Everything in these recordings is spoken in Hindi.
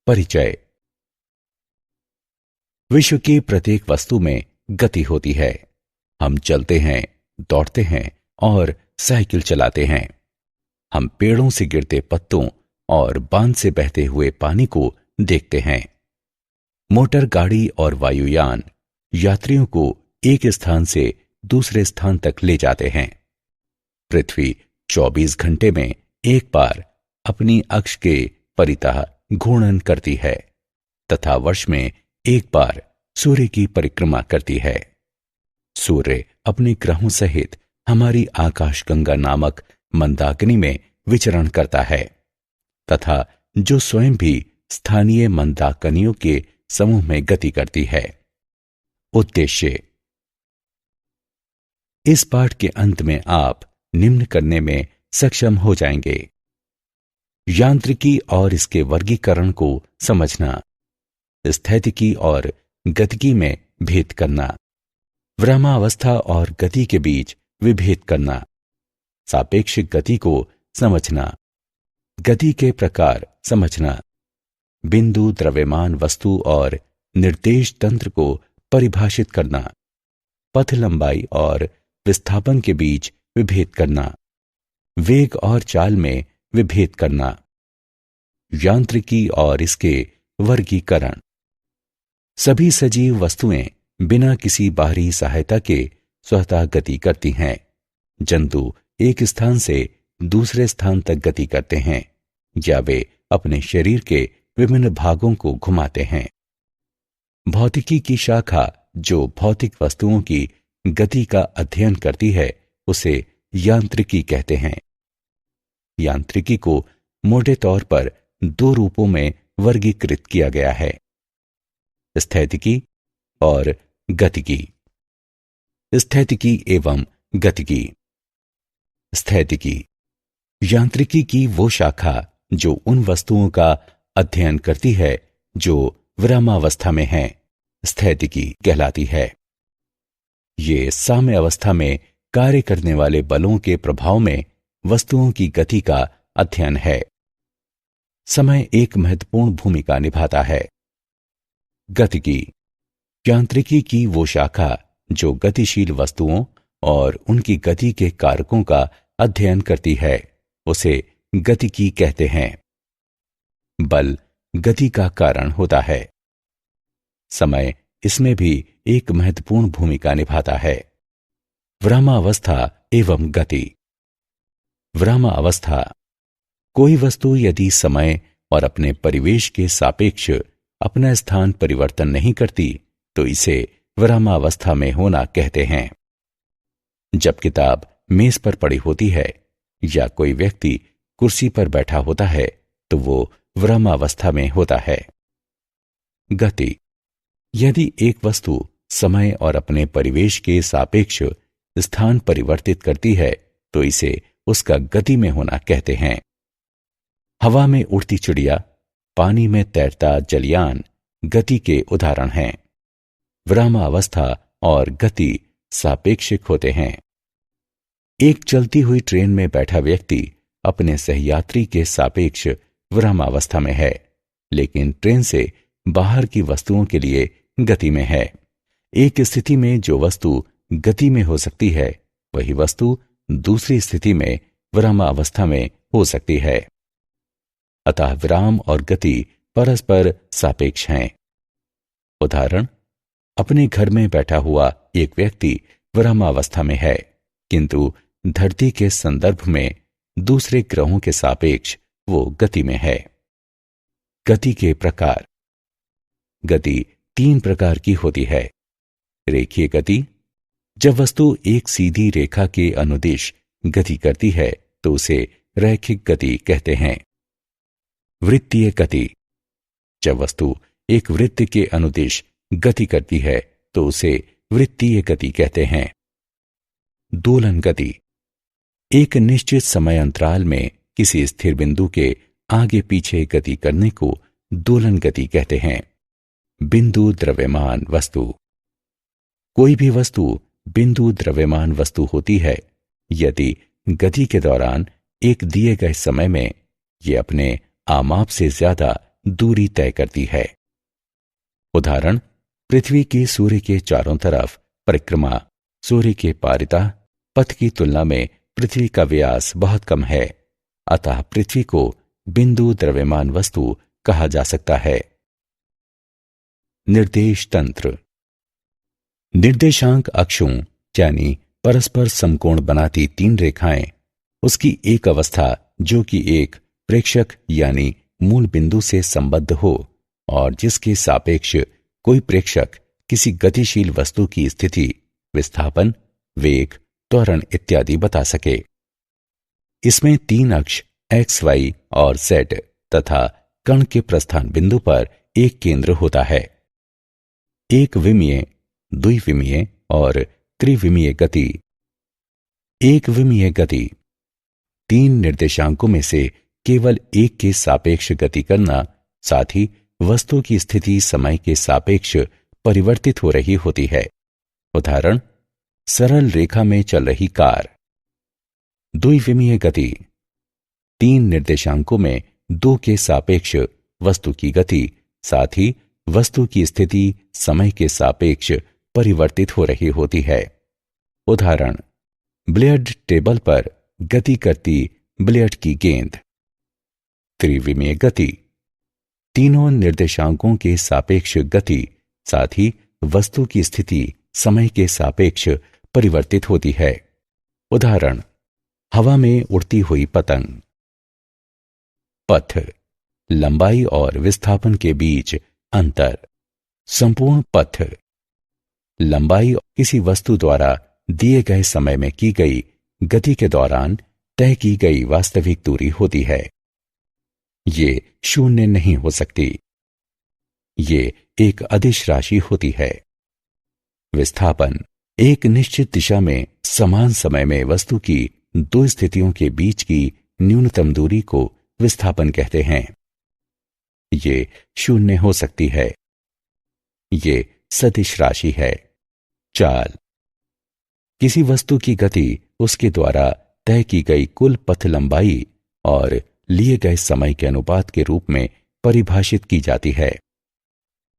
परिचय। विश्व की प्रत्येक वस्तु में गति होती है। हम चलते हैं, दौड़ते हैं और साइकिल चलाते हैं। हम पेड़ों से गिरते पत्तों और बांध से बहते हुए पानी को देखते हैं। मोटर गाड़ी और वायुयान यात्रियों को एक स्थान से दूसरे स्थान तक ले जाते हैं। पृथ्वी 24 घंटे में एक बार अपनी अक्ष के परितः घूर्णन करती है तथा वर्ष में एक बार सूर्य की परिक्रमा करती है। सूर्य अपने ग्रहों सहित हमारी आकाशगंगा नामक मंदाकिनी में विचरण करता है तथा जो स्वयं भी स्थानीय मंदाकिनियों के समूह में गति करती है। उद्देश्य। इस पाठ के अंत में आप निम्न करने में सक्षम हो जाएंगे: यांत्रिकी और इसके वर्गीकरण को समझना, स्थैतिकी और गतिकी में भेद करना, विरामावस्था और गति के बीच विभेद करना, सापेक्षिक गति को समझना, गति के प्रकार समझना, बिंदु, द्रव्यमान वस्तु और निर्देश तंत्र को परिभाषित करना, पथ लंबाई और विस्थापन के बीच विभेद करना, वेग और चाल में विभेद करना, यांत्रिकी और इसके वर्गीकरण। सभी सजीव वस्तुएं बिना किसी बाहरी सहायता के स्वतः गति करती हैं। जंतु एक स्थान से दूसरे स्थान तक गति करते हैं या वे अपने शरीर के विभिन्न भागों को घुमाते हैं। भौतिकी की शाखा जो भौतिक वस्तुओं की गति का अध्ययन करती है उसे यांत्रिकी कहते हैं। यांत्रिकी को मोटे तौर पर दो रूपों में वर्गीकृत किया गया है: स्थैतिकी और गतिकी। स्थैतिकी एवं गतिकी। स्थैतिकी यांत्रिकी की वो शाखा जो उन वस्तुओं का अध्ययन करती है जो विरामावस्था में हैं, स्थैतिकी कहलाती है। ये साम्य अवस्था में कार्य करने वाले बलों के प्रभाव में वस्तुओं की गति का अध्ययन है। समय एक महत्वपूर्ण भूमिका निभाता है। गतिकी यांत्रिकी की वो शाखा जो गतिशील वस्तुओं और उनकी गति के कारकों का अध्ययन करती है उसे गतिकी कहते हैं। बल गति का कारण होता है। समय इसमें भी एक महत्वपूर्ण भूमिका निभाता है। विरामावस्था एवं गति। विरामावस्था। कोई वस्तु यदि समय और अपने परिवेश के सापेक्ष अपना स्थान परिवर्तन नहीं करती तो इसे विरामावस्था में होना कहते हैं। जब किताब मेज पर पड़ी होती है या कोई व्यक्ति कुर्सी पर बैठा होता है तो वो विरामावस्था में होता है। गति। यदि एक वस्तु समय और अपने परिवेश के सापेक्ष स्थान परिवर्तित करती है तो इसे उसका गति में होना कहते हैं। हवा में उड़ती चिड़िया, पानी में तैरता जलयान गति के उदाहरण हैं। विरामावस्था और गति सापेक्षिक होते हैं। एक चलती हुई ट्रेन में बैठा व्यक्ति अपने सहयात्री के सापेक्ष विरामावस्था में है, लेकिन ट्रेन से बाहर की वस्तुओं के लिए गति में है। एक स्थिति में जो वस्तु गति में हो सकती है वही वस्तु दूसरी स्थिति में विरामावस्था में हो सकती है। अतः विराम और गति परस्पर सापेक्ष हैं। उदाहरण: अपने घर में बैठा हुआ एक व्यक्ति विरामावस्था में है, किंतु धरती के संदर्भ में दूसरे ग्रहों के सापेक्ष वो गति में है। गति के प्रकार। गति 3 प्रकार की होती है। रेखीय गति। जब वस्तु एक सीधी रेखा के अनुदिश गति करती है तो उसे रैखिक गति कहते हैं। वृत्तीय गति। जब वस्तु एक वृत्त के अनुदिश गति करती है तो उसे वृत्तीय गति कहते हैं। दोलन गति। एक निश्चित समय अंतराल में किसी स्थिर बिंदु के आगे पीछे गति करने को दोलन गति कहते हैं। बिंदु द्रव्यमान वस्तु। कोई भी वस्तु बिंदु द्रव्यमान वस्तु होती है यदि गति के दौरान एक दिए गए समय में ये अपने आमाप से ज्यादा दूरी तय करती है। उदाहरण, पृथ्वी की सूर्य के चारों तरफ परिक्रमा सूर्य के पारितः पथ की तुलना में पृथ्वी का व्यास बहुत कम है, अतः पृथ्वी को बिंदु द्रव्यमान वस्तु कहा जा सकता है। निर्देश तंत्र। निर्देशांक अक्षों यानी परस्पर समकोण बनाती तीन रेखाएं, उसकी एक अवस्था जो कि एक प्रेक्षक यानी मूल बिंदु से संबद्ध हो और जिसके सापेक्ष कोई प्रेक्षक किसी गतिशील वस्तु की स्थिति, विस्थापन, वेग, त्वरण इत्यादि बता सके। इसमें तीन अक्ष एक्स, वाई और जेड तथा कण के प्रस्थान बिंदु पर एक केंद्र होता है। एक विमीय, द्विविमीय और त्रिविमीय गति। एक विमीय गति तीन निर्देशांकों में से केवल एक के सापेक्ष गति करना, साथ ही वस्तु की स्थिति समय के सापेक्ष परिवर्तित हो रही होती है। उदाहरण, सरल रेखा में चल रही कार। द्विविमीय गति तीन निर्देशांकों में दो के सापेक्ष वस्तु की गति, साथ ही वस्तु की स्थिति समय के सापेक्ष परिवर्तित हो रही होती है। उदाहरण, बिलियर्ड टेबल पर गति करती बिलियर्ड की गेंद। त्रिविमीय गति तीनों निर्देशांकों के सापेक्ष गति, साथ ही वस्तु की स्थिति समय के सापेक्ष परिवर्तित होती है। उदाहरण, हवा में उड़ती हुई पतंग। पथ लंबाई और विस्थापन के बीच अंतर। संपूर्ण पथ लंबाई किसी वस्तु द्वारा दिए गए समय में की गई गति के दौरान तय की गई वास्तविक दूरी होती है। ये शून्य नहीं हो सकती। ये एक अदिश राशि होती है। विस्थापन एक निश्चित दिशा में समान समय में वस्तु की दो स्थितियों के बीच की न्यूनतम दूरी को विस्थापन कहते हैं। ये शून्य हो सकती है। ये सदिश राशि है। चाल किसी वस्तु की गति उसके द्वारा तय की गई कुल पथ लंबाई और लिए गए समय के अनुपात के रूप में परिभाषित की जाती है।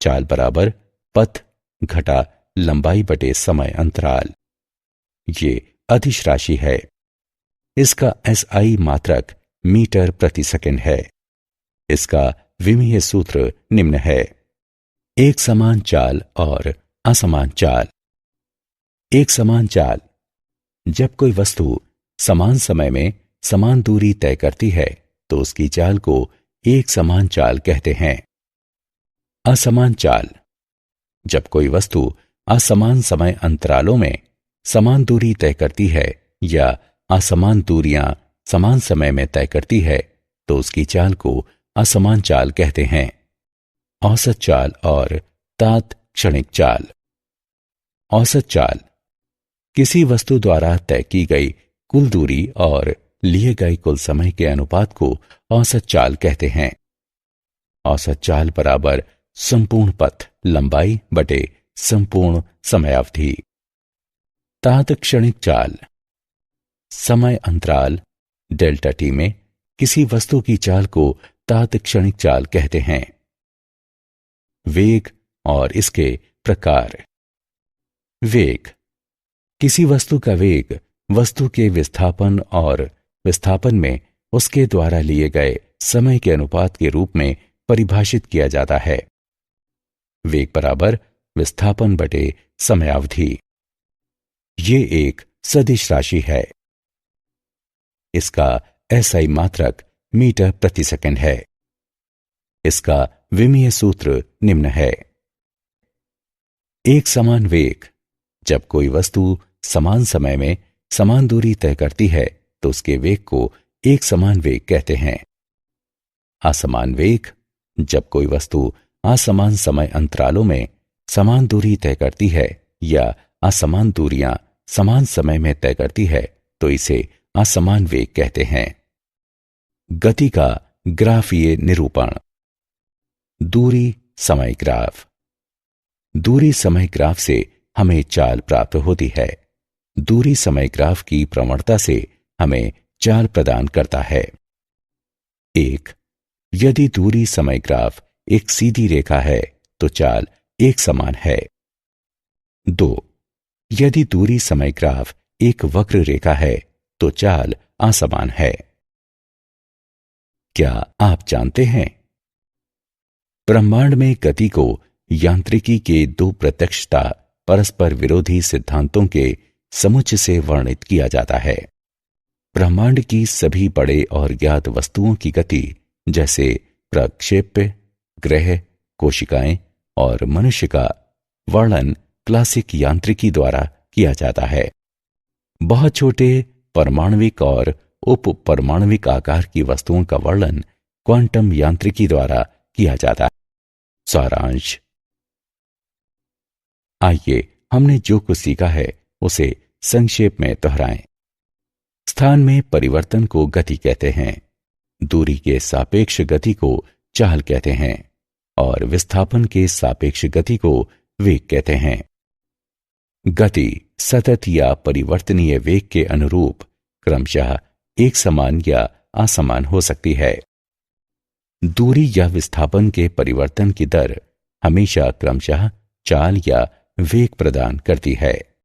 चाल बराबर पथ घटा लंबाई बटे समय अंतराल। ये अदिश राशि है। इसका एसआई मात्रक मीटर प्रति सेकंड है। इसका विमीय सूत्र निम्न है। एक समान चाल और असमान चाल। एक समान चाल जब कोई वस्तु समान समय में समान दूरी तय करती है तो उसकी चाल को एक समान चाल कहते हैं। असमान चाल जब कोई वस्तु असमान समय अंतरालों में समान दूरी तय करती है या असमान दूरियां समान समय में तय करती है तो उसकी चाल को असमान चाल कहते हैं। औसत चाल और तात्क्षणिक चाल। औसत चाल किसी वस्तु द्वारा तय की गई कुल दूरी और लिए गए कुल समय के अनुपात को औसत चाल कहते हैं। औसत चाल बराबर संपूर्ण पथ लंबाई बटे संपूर्ण समयावधि। तात्क्षणिक चाल समय अंतराल डेल्टा टी में किसी वस्तु की चाल को तात्क्षणिक चाल कहते हैं। वेग और इसके प्रकार। वेग किसी वस्तु का वेग वस्तु के विस्थापन और विस्थापन में उसके द्वारा लिए गए समय के अनुपात के रूप में परिभाषित किया जाता है। वेग बराबर विस्थापन बटे समयावधि। ये एक सदिश राशि है। इसका एसआई मात्रक मीटर प्रति सेकंड है। इसका विमीय सूत्र निम्न है। एक समान वेग जब कोई वस्तु समान समय में समान दूरी तय करती है तो उसके वेग को एक समान वेग कहते हैं। असमान वेग जब कोई वस्तु असमान समय अंतरालों में समान दूरी तय करती है या असमान दूरियां समान समय में तय करती है तो इसे असमान वेग कहते हैं। गति का ग्राफीय निरूपण। दूरी समय ग्राफ। दूरी समय ग्राफ से हमें चाल प्राप्त होती है। दूरी समय ग्राफ की प्रवणता से हमें चाल प्रदान करता है। 1. यदि दूरी समय ग्राफ एक सीधी रेखा है तो चाल एक समान है। 2. यदि दूरी समय ग्राफ एक वक्र रेखा है तो चाल असमान है। क्या आप जानते हैं ब्रह्मांड में गति को यांत्रिकी के दो प्रत्यक्षता परस्पर विरोधी सिद्धांतों के समुच्चय से वर्णित किया जाता है। ब्रह्मांड की सभी बड़े और ज्ञात वस्तुओं की गति जैसे प्रक्षेप्य, ग्रह, कोशिकाएं और मनुष्य का वर्णन क्लासिक यांत्रिकी द्वारा किया जाता है। बहुत छोटे परमाणविक और उप परमाणविक आकार की वस्तुओं का वर्णन क्वांटम यांत्रिकी द्वारा किया जाता है। सारांश। आइए हमने जो कुछ सीखा है उसे संक्षेप में दोहराएं। स्थान में परिवर्तन को गति कहते हैं, दूरी के सापेक्ष गति को चाल कहते हैं और विस्थापन के सापेक्ष गति को वेग कहते हैं। गति सतत या परिवर्तनीय वेग के अनुरूप क्रमशः एक समान या असमान हो सकती है। दूरी या विस्थापन के परिवर्तन की दर हमेशा क्रमशः चाल या वेग प्रदान करती है।